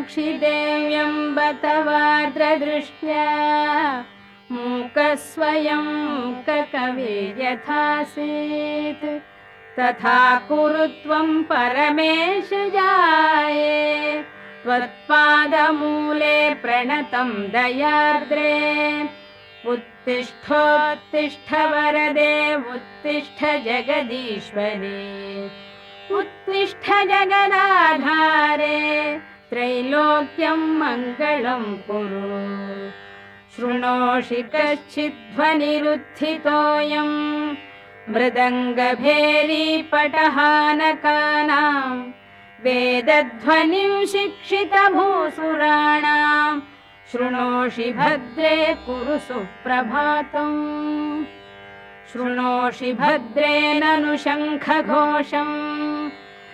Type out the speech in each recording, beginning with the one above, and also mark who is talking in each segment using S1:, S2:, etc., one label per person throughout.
S1: कामाक्षि देव्यम्ब तवार्द्रदृष्ट्या मूकस्वयं ककविर्यथासीत् तथा कुरु त्वं परमेश जाये त्वत्पादमूले प्रणतं दयार्द्रे उत्तिष्ठोत्तिष्ठ वरदे उत्तिष्ठ जगदीश्वरे उत्तिष्ठ जगदाधारे त्रैलोक्यं मङ्गलं कुरु शृणोषि कश्चिद्ध्वनिरुत्थितोऽयं मृदङ्गभेरीपटहानकानां वेदध्वनिं शिक्षितभूसुराणां शृणोषि भद्रे कुरु सुप्रभातम् शृणोषि भद्रे ननु शङ्खघोषम्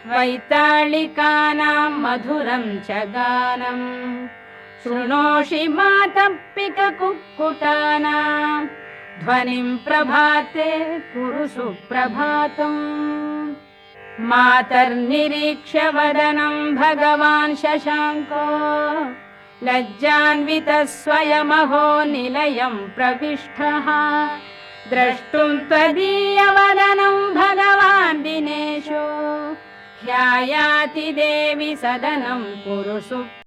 S1: वैताళिकानां मधुरं च गानम् शृणोषि मातप्पिककुक्कुटानां ध्वनिं प्रभाते कुरु सुप्रभातम् मातर्निरीक्ष्य वदनं भगवान् शशाङ्को लज्जान्वितः स्वयमहो निलयं प्रविष्टः द्रष्टुं त्वदीयवदनं भगवान् दिनेशो ह्यायाति देवि सदनं कुरु